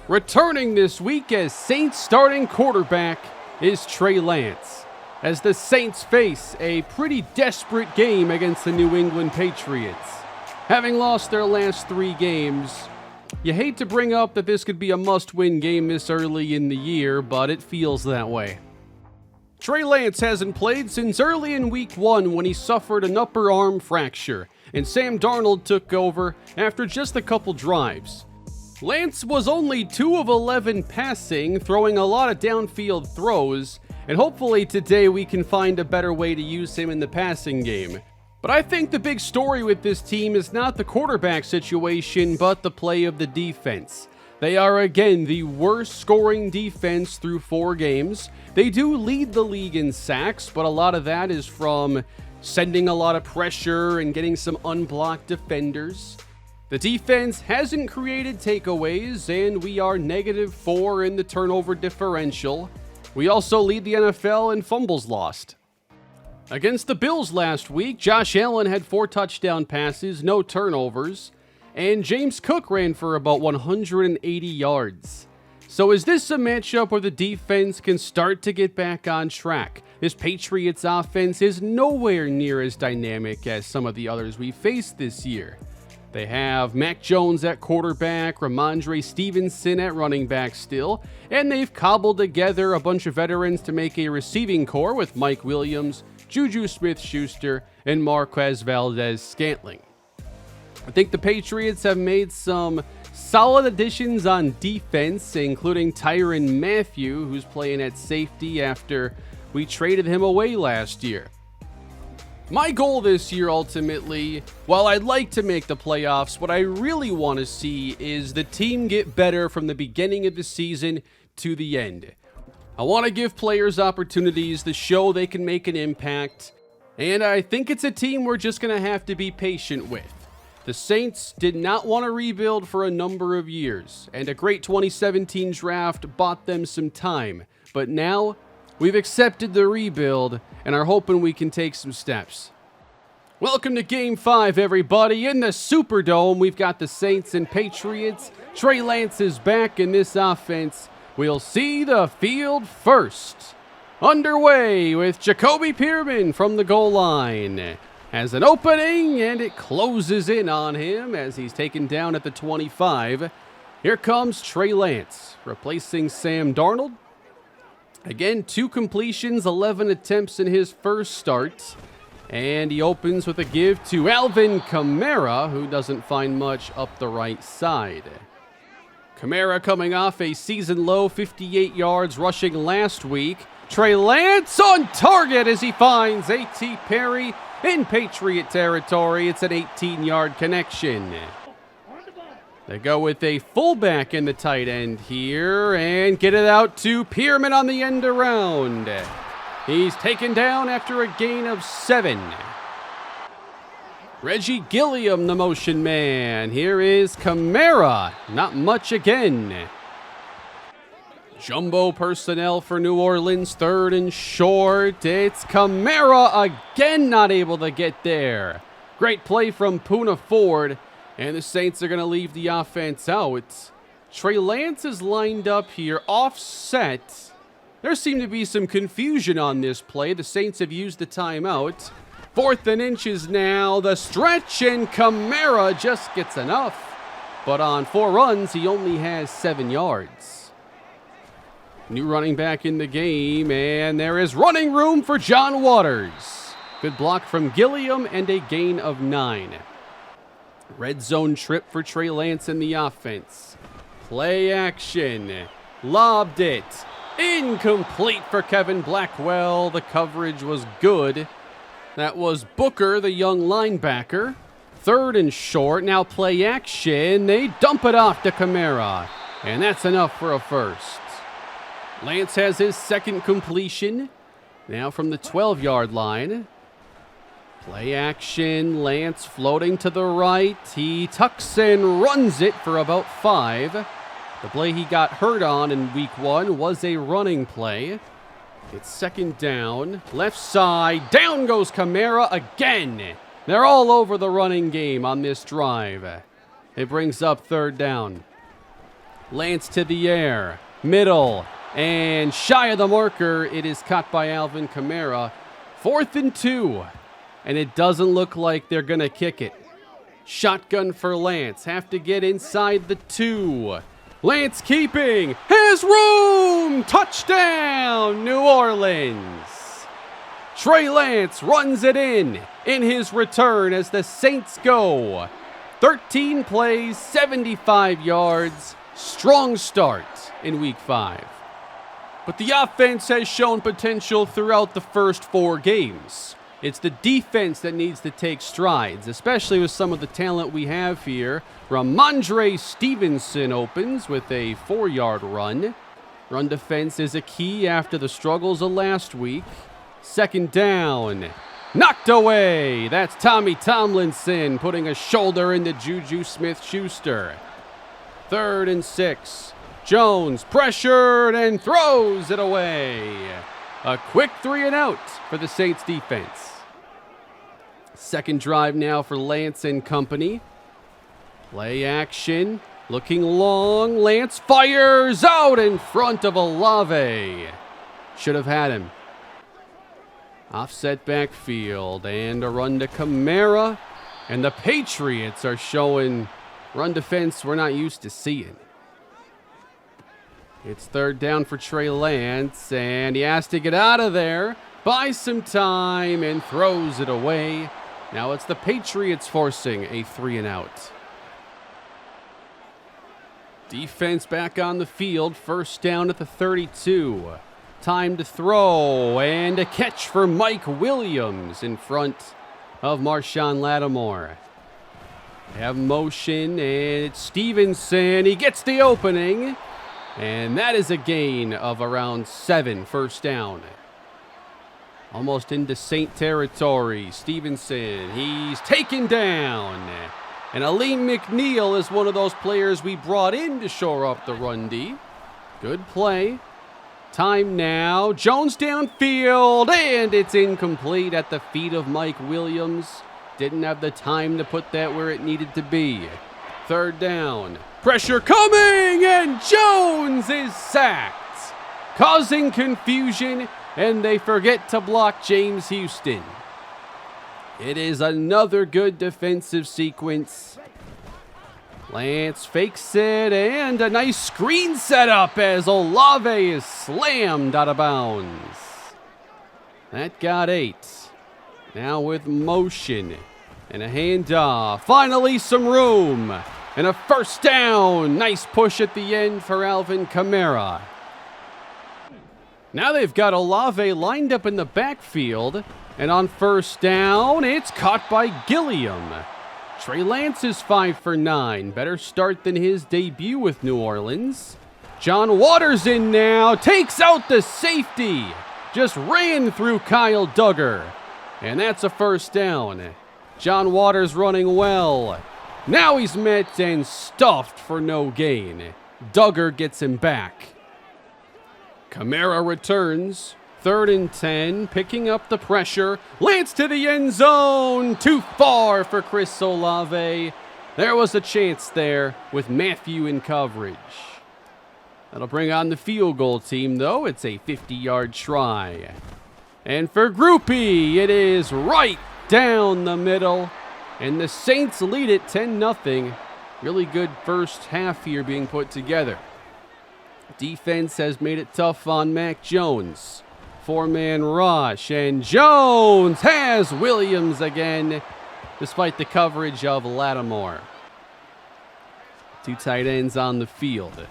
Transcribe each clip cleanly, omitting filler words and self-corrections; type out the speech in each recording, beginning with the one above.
Returning this week as Saints starting quarterback is Trey Lance, as the Saints face a pretty desperate game against the New England Patriots. Having lost their last 3 games, you hate to bring up that this could be a must-win game this early in the year, but it feels that way. Trey Lance hasn't played since early in Week 1 when he suffered an upper arm fracture, and Sam Darnold took over after just a couple drives. Lance was only 2 of 11 passing, throwing a lot of downfield throws, and hopefully today we can find a better way to use him in the passing game. But I think the big story with this team is not the quarterback situation, but the play of the defense. They are again the worst scoring defense through 4 games. They do lead the league in sacks, but a lot of that is from sending a lot of pressure and getting some unblocked defenders. The defense hasn't created takeaways, and we are -4 in the turnover differential. We also lead the NFL in fumbles lost. Against the Bills last week, Josh Allen had 4 touchdown passes, no turnovers, and James Cook ran for about 180 yards. So is this a matchup where the defense can start to get back on track? This Patriots offense is nowhere near as dynamic as some of the others we faced this year. They have Mac Jones at quarterback, Ramondre Stevenson at running back still, and they've cobbled together a bunch of veterans to make a receiving core with Mike Williams, Juju Smith-Schuster, and Marquez Valdes-Scantling. I think the Patriots have made some solid additions on defense, including Tyrann Mathieu, who's playing at safety after we traded him away last year. My goal this year, ultimately, while I'd like to make the playoffs, what I really want to see is the team get better from the beginning of the season to the end. I want to give players opportunities to show they can make an impact, and I think it's a team we're just going to have to be patient with. The Saints did not want to rebuild for a number of years, and a great 2017 draft bought them some time, but now we've accepted the rebuild and are hoping we can take some steps. Welcome to Game 5, everybody. In the Superdome, we've got the Saints and Patriots. Trey Lance is back in this offense. We'll see the field first. Underway with Jacoby Pearman from the goal line. Has an opening, and it closes in on him as he's taken down at the 25. Here comes Trey Lance, replacing Sam Darnold. Again, 2 completions, 11 attempts in his first start. And he opens with a give to Alvin Kamara, who doesn't find much up the right side. Kamara coming off a season-low 58 yards rushing last week. Trey Lance on target as he finds A.T. Perry in Patriot territory. It's an 18-yard connection. They go with a fullback in the tight end here and get it out to Pearman on the end around. He's taken down after a gain of 7. Reggie Gilliam, the motion man. Here is Kamara. Not much again. Jumbo personnel for New Orleans, 3rd and short. It's Kamara again, not able to get there. Great play from Poona Ford. And the Saints are going to leave the offense out. Trey Lance is lined up here, offset. There seemed to be some confusion on this play. The Saints have used the timeout. 4th and inches now. The stretch, and Kamara just gets enough. But on 4 runs, he only has 7 yards. New running back in the game, and there is running room for John Waters. Good block from Gilliam, and a gain of 9. Red zone trip for Trey Lance in the offense. Play action. Lobbed it. Incomplete for Kevin Blackwell. The coverage was good. That was Booker, the young linebacker. 3rd and short. Now play action. They dump it off to Kamara. And that's enough for a first. Lance has his 2nd completion. Now from the 12-yard line. Play action, Lance floating to the right. He tucks and runs it for about 5. The play he got hurt on in Week 1 was a running play. It's 2nd down. Left side, down goes Kamara again. They're all over the running game on this drive. It brings up 3rd down. Lance to the air. Middle. And shy of the marker. It is caught by Alvin Kamara. 4th and 2. And it doesn't look like they're going to kick it. Shotgun for Lance. Have to get inside the 2. Lance keeping. Has room. Touchdown, New Orleans. Trey Lance runs it in his return as the Saints go. 13 plays, 75 yards. Strong start in Week 5. But the offense has shown potential throughout the first 4 games. It's the defense that needs to take strides, especially with some of the talent we have here. Ramondre Stevenson opens with a 4-yard run. Run defense is a key after the struggles of last week. 2nd down. Knocked away. That's Tommy Tomlinson putting a shoulder into Juju Smith-Schuster. 3rd and 6. Jones pressured and throws it away. A quick 3-and-out for the Saints defense. 2nd drive now for Lance and company. Play action. Looking long. Lance fires out in front of Olave. Should have had him. Offset backfield and a run to Kamara. And the Patriots are showing run defense we're not used to seeing. It's 3rd down for Trey Lance, and he has to get out of there, buy some time, and throws it away. Now it's the Patriots forcing a 3-and-out. Defense back on the field, 1st down at the 32. Time to throw, and a catch for Mike Williams in front of Marshawn Lattimore. They have motion, and it's Stevenson. He gets the opening, and that is a gain of around 7, 1st down. Almost into Saint territory. Stevenson, he's taken down. And Aleem McNeil is one of those players we brought in to shore up the run D. Good play. Time now. Jones downfield, and it's incomplete at the feet of Mike Williams. Didn't have the time to put that where it needed to be. 3rd down. Pressure coming, and Jones is sacked, causing confusion, and they forget to block James Houston. It is another good defensive sequence. Lance fakes it, and a nice screen setup as Olave is slammed out of bounds. That got 8. Now with motion and a handoff. Finally some room and a 1st down. Nice push at the end for Alvin Kamara. Now they've got Olave lined up in the backfield, and on 1st down, it's caught by Gilliam. Trey Lance is 5 for 9. Better start than his debut with New Orleans. John Waters in now. Takes out the safety. Just ran through Kyle Duggar. And that's a 1st down. John Waters running well. Now he's met and stuffed for no gain. Duggar gets him back. Kamara returns. 3rd and 10, picking up the pressure. Lance to the end zone. Too far for Chris Olave. There was a chance there with Matthew in coverage. That'll bring on the field goal team, though. It's a 50-yard try. And for Groupie, it is right down the middle. And the Saints lead it 10-0. Really good first half here being put together. Defense has made it tough on Mac Jones. 4-man rush, and Jones has Williams again, despite the coverage of Lattimore. 2 tight ends on the field.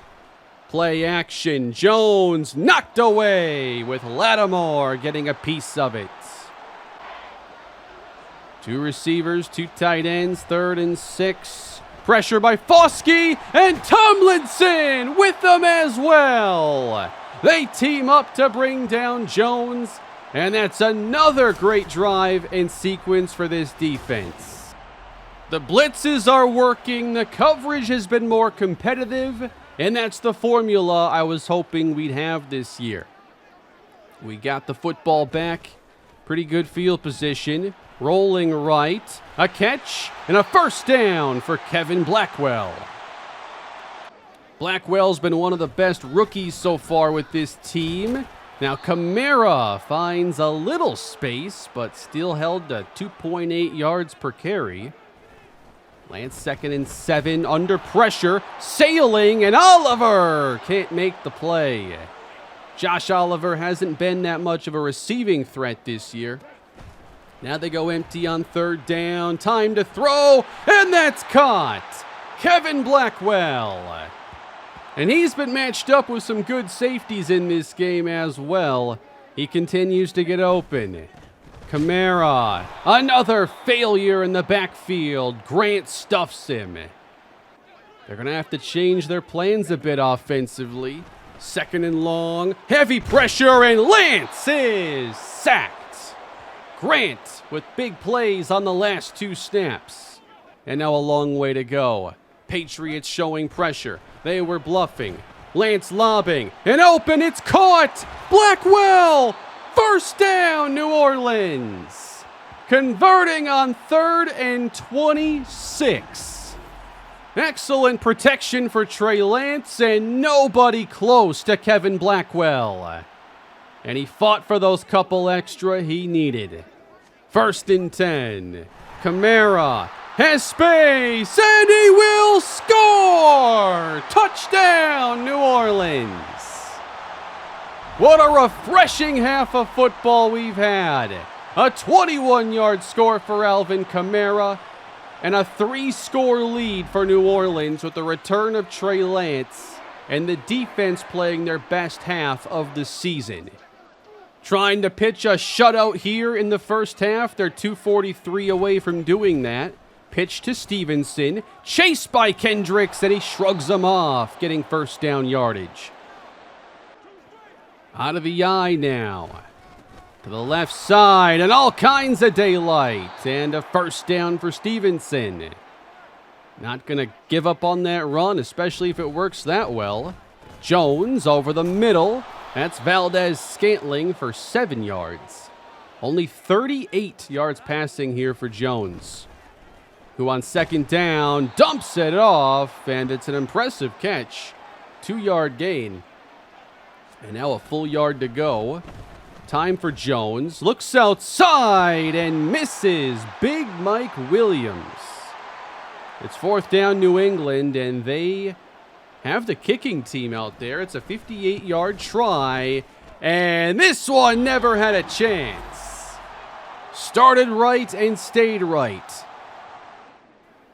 Play action, Jones knocked away with Lattimore getting a piece of it. 2 receivers, 2 tight ends, 3rd and 6. Pressure by Foskey, and Tomlinson with them as well. They team up to bring down Jones, and that's another great drive and sequence for this defense. The blitzes are working, the coverage has been more competitive, and that's the formula I was hoping we'd have this year. We got the football back, pretty good field position, rolling right, a catch, and a 1st down for Kevin Blackwell. Blackwell's been one of the best rookies so far with this team. Now Kamara finds a little space, but still held to 2.8 yards per carry. Lance 2nd and 7 under pressure, sailing, and Oliver can't make the play. Josh Oliver hasn't been that much of a receiving threat this year. Now they go empty on 3rd down, time to throw, and that's caught. Kevin Blackwell. And he's been matched up with some good safeties in this game as well. He continues to get open. Kamara, another failure in the backfield. Grant stuffs him. They're going to have to change their plans a bit offensively. 2nd and long, heavy pressure, and Lance is sacked. Grant with big plays on the last 2 snaps. And now a long way to go. Patriots showing pressure. They were bluffing. Lance lobbing. And open, it's caught! Blackwell! 1st down, New Orleans. Converting on 3rd and 26. Excellent protection for Trey Lance, and nobody close to Kevin Blackwell. And he fought for those couple extra he needed. 1st and 10. Kamara has space, and he will score! Touchdown, New Orleans. What a refreshing half of football we've had. A 21-yard score for Alvin Kamara, and a 3-score lead for New Orleans with the return of Trey Lance and the defense playing their best half of the season. Trying to pitch a shutout here in the first half. They're 2:43 away from doing that. Pitch to Stevenson, chased by Kendricks, and he shrugs him off, getting 1st down yardage. Out of the eye now. To the left side, and all kinds of daylight, and a 1st down for Stevenson. Not going to give up on that run, especially if it works that well. Jones over the middle. That's Valdez-Scantling for 7 yards. Only 38 yards passing here for Jones, who on 2nd down dumps it off, and it's an impressive catch. 2-yard gain. And now a full yard to go. Time for Jones. Looks outside and misses. Big Mike Williams. It's 4th down New England, and they have the kicking team out there. It's a 58-yard try, and this one never had a chance. Started right and stayed right.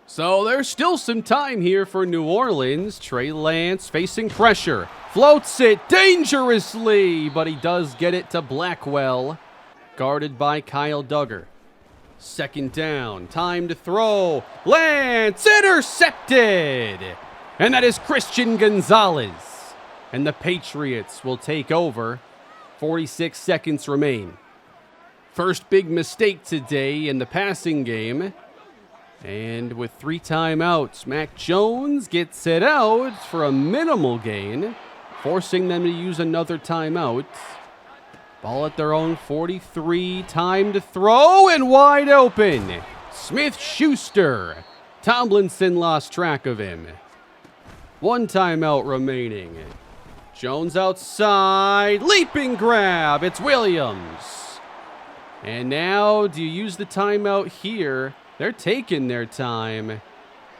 So there's still some time here for New Orleans. Trey Lance facing pressure. Floats it dangerously, but he does get it to Blackwell. Guarded by Kyle Duggar. 2nd down, time to throw. Lance intercepted! And that is Christian Gonzalez. And the Patriots will take over. 46 seconds remain. First big mistake today in the passing game. And with 3 timeouts, Mac Jones gets it out for a minimal gain, forcing them to use another timeout. Ball at their own 43, time to throw, and wide open. Smith-Schuster. Tomlinson lost track of him. 1 timeout remaining. Jones outside, leaping grab, it's Williams. And now, do you use the timeout here? They're taking their time.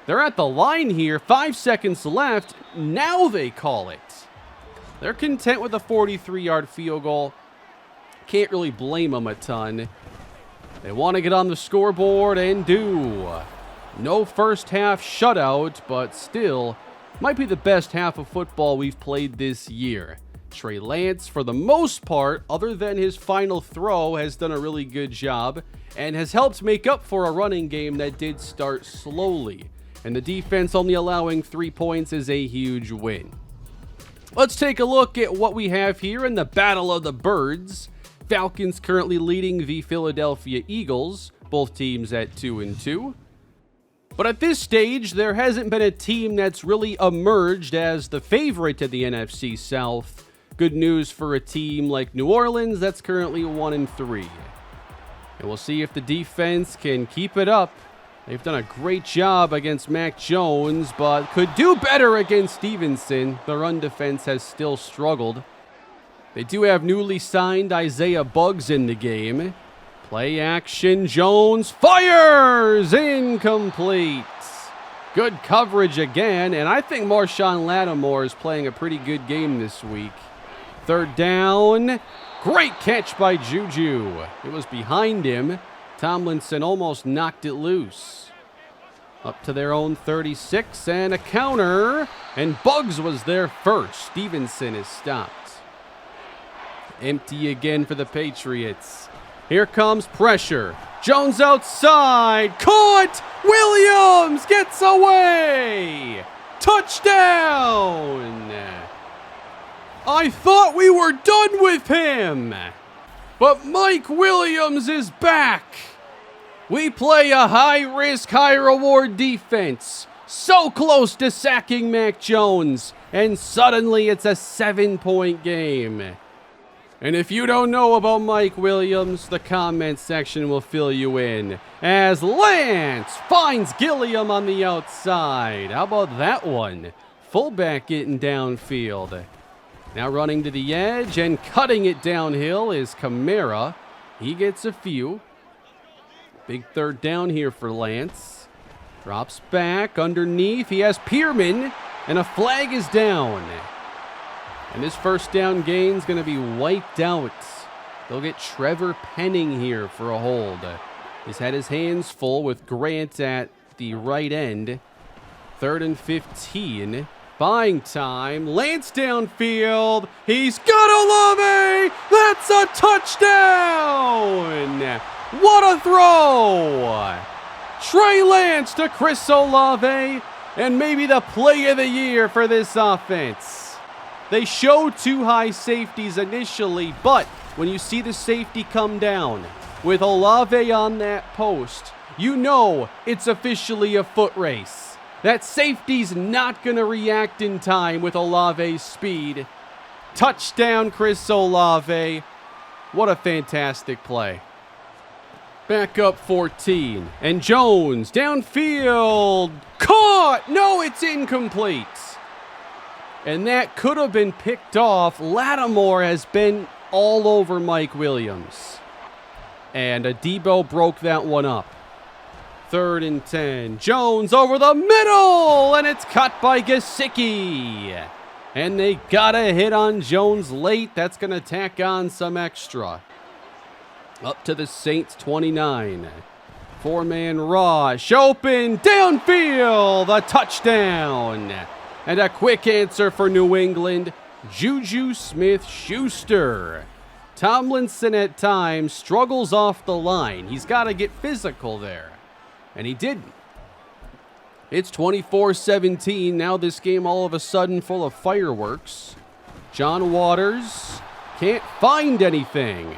They're at the line here, 5 seconds left. Now they call it. They're content with a 43-yard field goal. Can't really blame them a ton. They want to get on the scoreboard and do. No first half shutout, but still might be the best half of football we've played this year. Trey Lance, for the most part, other than his final throw, has done a really good job and has helped make up for a running game that did start slowly. And the defense only allowing 3 points is a huge win. Let's take a look at what we have here in the Battle of the Birds. Falcons currently leading the Philadelphia Eagles, both teams at 2-2. But at this stage, there hasn't been a team that's really emerged as the favorite to the NFC South. Good news for a team like New Orleans that's currently 1-3. And we'll see if the defense can keep it up They've done a great job against Mac Jones, but could do better against Stevenson. The run defense has still struggled. They do have newly signed Isaiah Buggs in the game. Play action, Jones fires! Incomplete. Good coverage again, and I think Marshawn Lattimore is playing a pretty good game this week. Third down. Great catch by Juju. It was behind him. Tomlinson almost knocked it loose. Up to their own 36 and a counter. And Buggs was there first. Stevenson is stopped. Empty again for the Patriots. Here comes pressure. Jones outside. Caught! Williams gets away! Touchdown! I thought we were done with him. But Mike Williams is back. We play a high-risk, high-reward defense. So close to sacking Mac Jones. And suddenly it's a 7-point game. And if you don't know about Mike Williams, the comment section will fill you in. As Lance finds Gilliam on the outside. How about that one? Fullback getting downfield. Now running to the edge and cutting it downhill is Kamara. He gets a few. Big third down here for Lance. Drops back underneath. He has Pierman, and a flag is down. And this first down gain is going to be wiped out. They'll get Trevor Penning here for a hold. He's had his hands full with Grant at the right end. 3rd and 15. Buying time. Lance downfield. He's got Olave. That's a touchdown. What a throw. Trey Lance to Chris Olave. And maybe the play of the year for this offense. They showed 2 high safeties initially, but when you see the safety come down with Olave on that post, you know it's officially a foot race. That safety's not going to react in time with Olave's speed. Touchdown, Chris Olave. What a fantastic play. Back up 14, and Jones downfield. Caught! No, it's incomplete. And that could have been picked off. Lattimore has been all over Mike Williams. And Adebo broke that one up. 3rd and 10. Jones over the middle, and it's cut by Gesicki. And they got a hit on Jones late. That's going to tack on some extra. Up to the Saints 29. 4-man rush. Open downfield. A touchdown. And a quick answer for New England, Juju Smith-Schuster. Tomlinson at times struggles off the line. He's got to get physical there. And he didn't. It's 24-17. Now this game all of a sudden full of fireworks. John Waters can't find anything.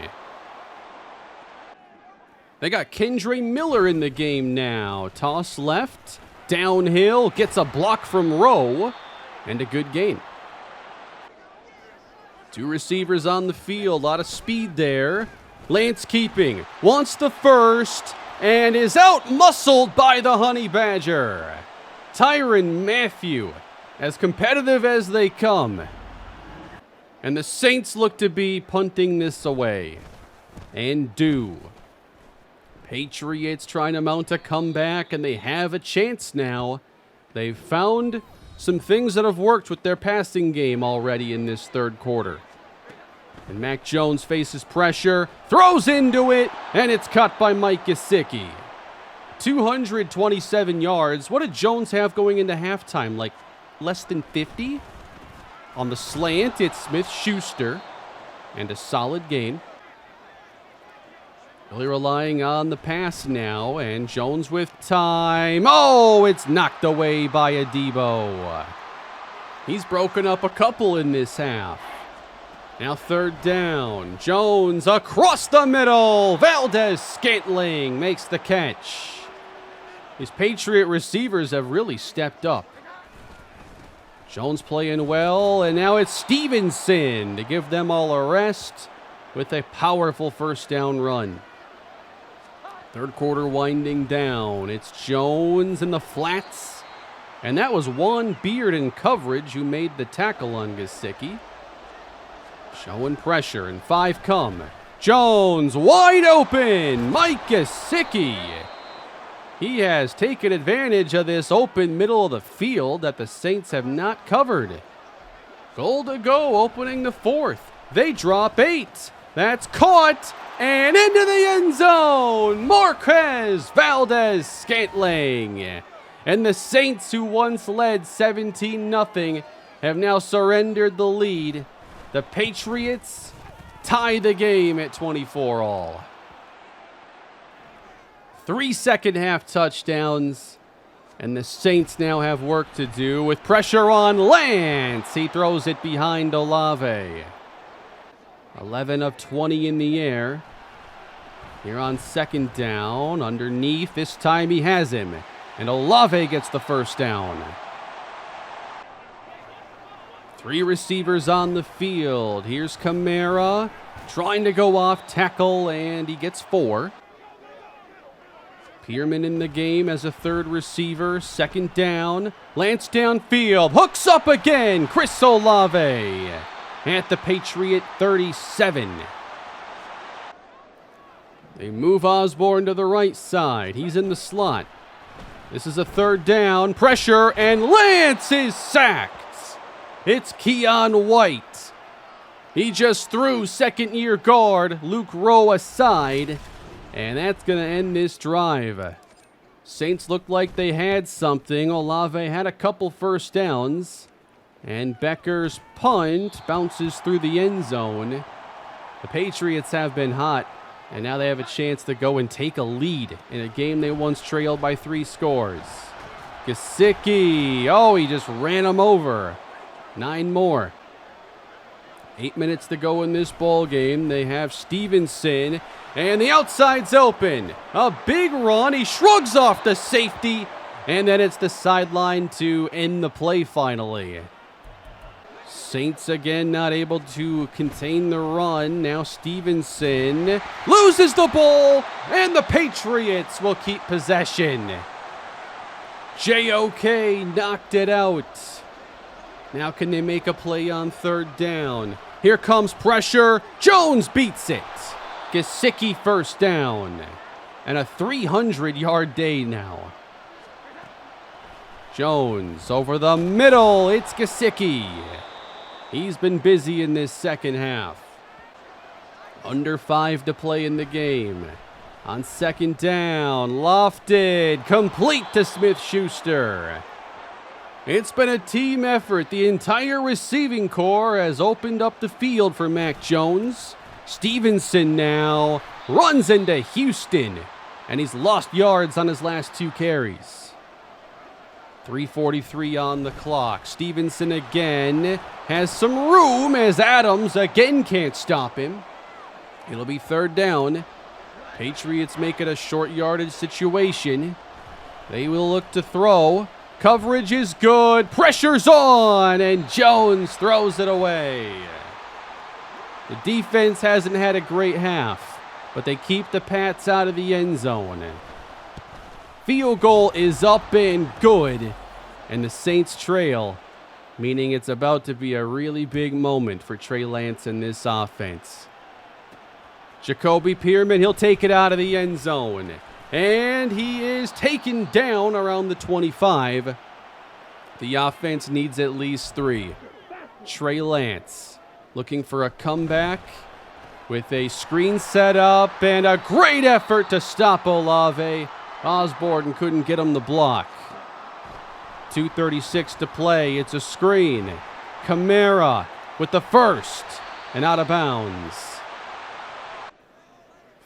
They got Kendre Miller in the game now. Toss left. Downhill, gets a block from Rowe, and a good gain. 2 receivers on the field, a lot of speed there. Lance keeping, wants the first, and is out-muscled by the Honey Badger. Tyrann Mathieu, as competitive as they come. And the Saints look to be punting this away. And do. Patriots trying to mount a comeback, and they have a chance now. They've found some things that have worked with their passing game already in this 3rd quarter. And Mac Jones faces pressure, throws into it, and it's cut by Mike Gesicki. 227 yards. What did Jones have going into halftime? Like less than 50? On the slant, it's Smith-Schuster, and a solid gain. Really relying on the pass now, and Jones with time. Oh, it's knocked away by Adebo. He's broken up a couple in this half. Now 3rd down. Jones across the middle. Valdez-Scantling makes the catch. These Patriot receivers have really stepped up. Jones playing well, and now it's Stevenson to give them all a rest with a powerful 1st down run. Third quarter winding down. It's Jones in the flats. And that was Juan Beard in coverage who made the tackle on Gesicki. Showing pressure, and 5 come. Jones wide open. Mike Gesicki. He has taken advantage of this open middle of the field that the Saints have not covered. Goal to go, opening the fourth. They drop 8. That's caught and into the end zone. Marquez Valdez-Scantling. And the Saints, who once led 17-0, have now surrendered the lead. The Patriots tie the game at 24-all. 3 second-half touchdowns, and the Saints now have work to do with pressure on Lance. He throws it behind Olave. 11 of 20 in the air. Here on second down, underneath. This time he has him. And Olave gets the first down. 3 receivers on the field. Here's Kamara trying to go off tackle, and he gets 4. Pierman in the game as a third receiver. Second down. Lance downfield. Hooks up again. Chris Olave at the Patriot 37. They move Osborne to the right side. He's in the slot. This is a third down. Pressure, and Lance is sacked. It's Keon White. He just threw second-year guard Luke Rowe aside, and that's going to end this drive. Saints looked like they had something. Olave had a couple first downs, and Becker's punt bounces through the end zone. The Patriots have been hot, and now they have a chance to go and take a lead in a game they once trailed by 3 scores. Gesicki. Oh, he just ran him over. 9 more. 8 minutes to go in this ball game. They have Stevenson, and the outside's open. A big run. He shrugs off the safety, and then it's the sideline to end the play finally. Saints again not able to contain the run. Now Stevenson loses the ball, and the Patriots will keep possession. JOK knocked it out. Now can they make a play on third down? Here comes pressure. Jones beats it. Gesicki first down. And a 300-yard day now. Jones over the middle. It's Gesicki. He's been busy in this second half. Under 5 to play in the game. On second down, lofted, complete to Smith-Schuster. It's been a team effort. The entire receiving corps has opened up the field for Mac Jones. Stevenson now runs into Houston, and he's lost yards on his last 2 carries. 3:43 on the clock. Stevenson again has some room as Adams again can't stop him. It'll be third down. Patriots make it a short yardage situation. They will look to throw. Coverage is good. Pressure's on, and Jones throws it away. The defense hasn't had a great half, but they keep the Pats out of the end zone. Field goal is up and good, and the Saints trail, meaning it's about to be a really big moment for Trey Lance in this offense. Jacoby Pierman, he'll take it out of the end zone, and he is taken down around the 25. The offense needs at least 3. Trey Lance looking for a comeback with a screen set up and a great effort to stop Olave. Osborne couldn't get him the block. 2:36 to play. It's a screen. Kamara with the first and out of bounds.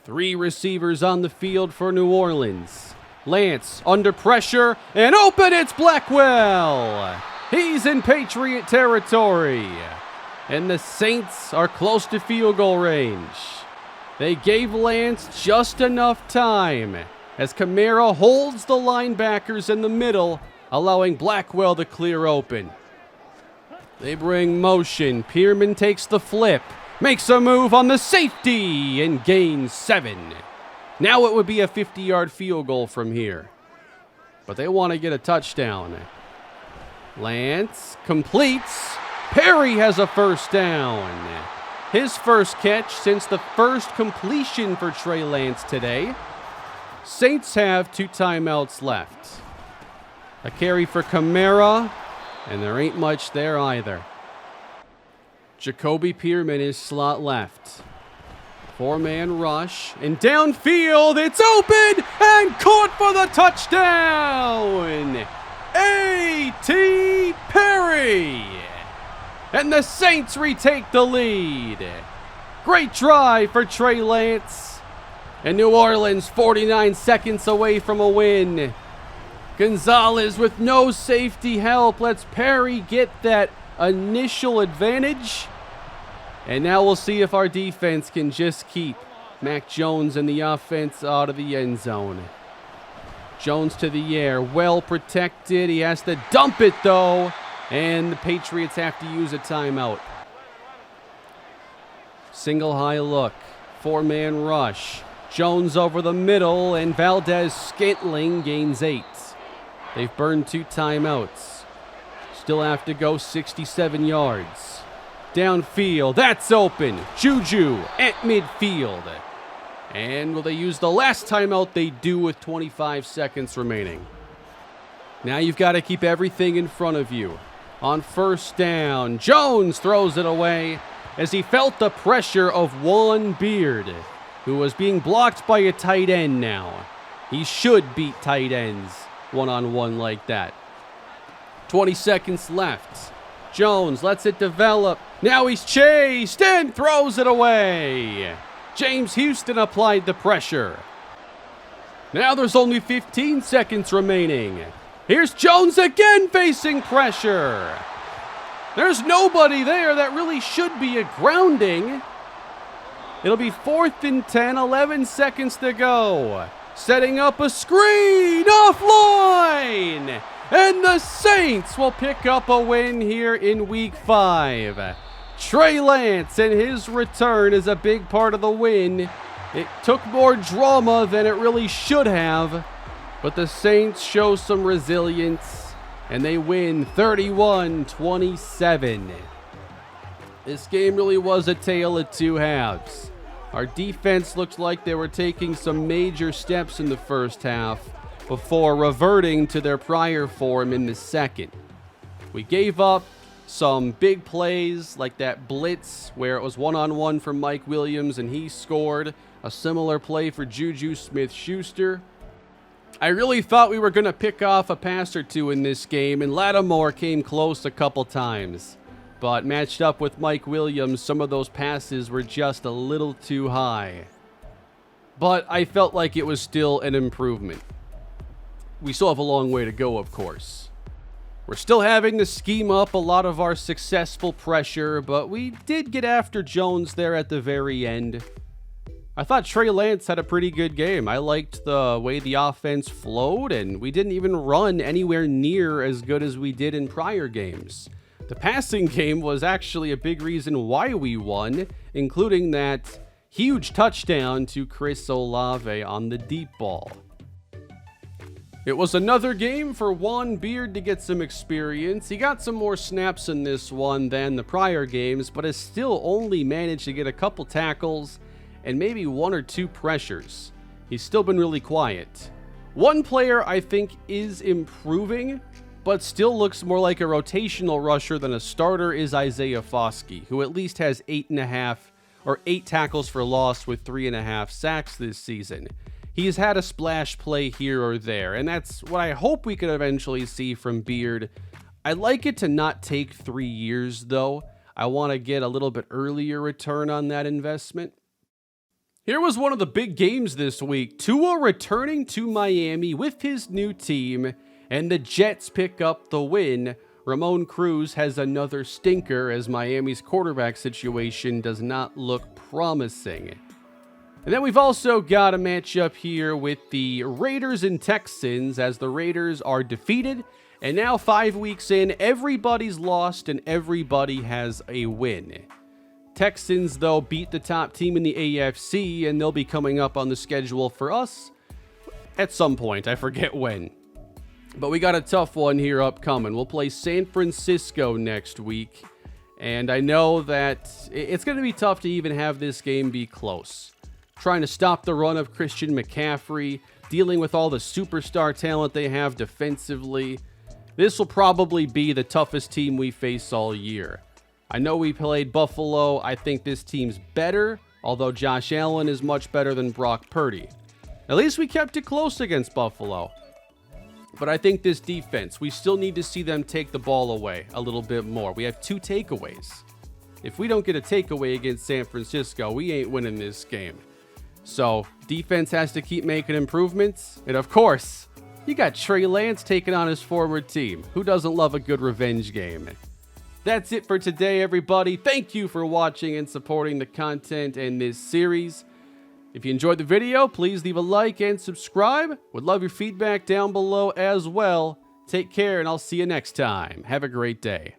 3 receivers on the field for New Orleans. Lance under pressure and open. It's Blackwell. He's in Patriot territory. And the Saints are close to field goal range. They gave Lance just enough time as Kamara holds the linebackers in the middle, allowing Blackwell to clear open. They bring motion. Pierman takes the flip, makes a move on the safety, and gains 7. Now it would be a 50-yard field goal from here. But they want to get a touchdown. Lance completes. Perry has a first down. His first catch since the first completion for Trey Lance today. Saints have 2 timeouts left. A carry for Kamara, and there ain't much there either. Jacoby Pearman is slot left. 4-man rush, and downfield, it's open, and caught for the touchdown! A.T. Perry! And the Saints retake the lead. Great drive for Trey Lance. And New Orleans 49 seconds away from a win. Gonzalez with no safety help lets Perry get that initial advantage. And now we'll see if our defense can just keep Mac Jones and the offense out of the end zone. Jones to the air, well protected. He has to dump it though. And the Patriots have to use a timeout. Single high look, 4-man rush. Jones over the middle, and Valdez-Scantling gains 8. They've burned 2 timeouts. Still have to go 67 yards. Downfield, that's open. Juju at midfield. And will they use the last timeout? They do with 25 seconds remaining. Now you've got to keep everything in front of you. On first down, Jones throws it away as he felt the pressure of Juan Beard, who was being blocked by a tight end now. He should beat tight ends one-on-one like that. 20 seconds left. Jones lets it develop. Now he's chased and throws it away. James Houston applied the pressure. Now there's only 15 seconds remaining. Here's Jones again facing pressure. There's nobody there. That really should be a grounding. It'll be 4th and 10, 11 seconds to go. Setting up a screen offline. And the Saints will pick up a win here in Week 5. Trey Lance and his return is a big part of the win. It took more drama than it really should have. But the Saints show some resilience, and they win 31-27. This game really was a tale of 2 halves. Our defense looked like they were taking some major steps in the first half before reverting to their prior form in the second. We gave up some big plays like that blitz where it was one-on-one for Mike Williams and he scored. A similar play for Juju Smith-Schuster. I really thought we were going to pick off a pass or 2 in this game, and Lattimore came close a couple times. But matched up with Mike Williams, some of those passes were just a little too high. But I felt like it was still an improvement. We still have a long way to go, of course. We're still having to scheme up a lot of our successful pressure, but we did get after Jones there at the very end. I thought Trey Lance had a pretty good game. I liked the way the offense flowed, and we didn't even run anywhere near as good as we did in prior games. The passing game was actually a big reason why we won, including that huge touchdown to Chris Olave on the deep ball. It was another game for Juan Beard to get some experience. He got some more snaps in this one than the prior games, but has still only managed to get a couple tackles and maybe 1 or 2 pressures. He's still been really quiet. One player I think is improving, but still looks more like a rotational rusher than a starter is Isaiah Foskey, who at least has 8 tackles for loss with 3.5 sacks this season. He's had a splash play here or there, and that's what I hope we could eventually see from Beard. I'd like it to not take 3 years, though. I want to get a little bit earlier return on that investment. Here was one of the big games this week. Tua returning to Miami with his new team, and the Jets pick up the win. Ramon Cruz has another stinker as Miami's quarterback situation does not look promising. And then we've also got a matchup here with the Raiders and Texans as the Raiders are defeated. And now 5 weeks in, everybody's lost and everybody has a win. Texans, though, beat the top team in the AFC, and they'll be coming up on the schedule for us at some point. I forget when. But we got a tough one here upcoming. We'll play San Francisco next week, and I know that it's going to be tough to even have this game be close. Trying to stop the run of Christian McCaffrey, dealing with all the superstar talent they have defensively. This will probably be the toughest team we face all year. I know we played Buffalo. I think this team's better, although Josh Allen is much better than Brock Purdy. At least we kept it close against Buffalo. But I think this defense, we still need to see them take the ball away a little bit more. We have 2 takeaways. If we don't get a takeaway against San Francisco, we ain't winning this game. So, defense has to keep making improvements. And of course, you got Trey Lance taking on his former team. Who doesn't love a good revenge game? That's it for today, everybody. Thank you for watching and supporting the content in this series. If you enjoyed the video, please leave a like and subscribe. Would love your feedback down below as well. Take care, and I'll see you next time. Have a great day.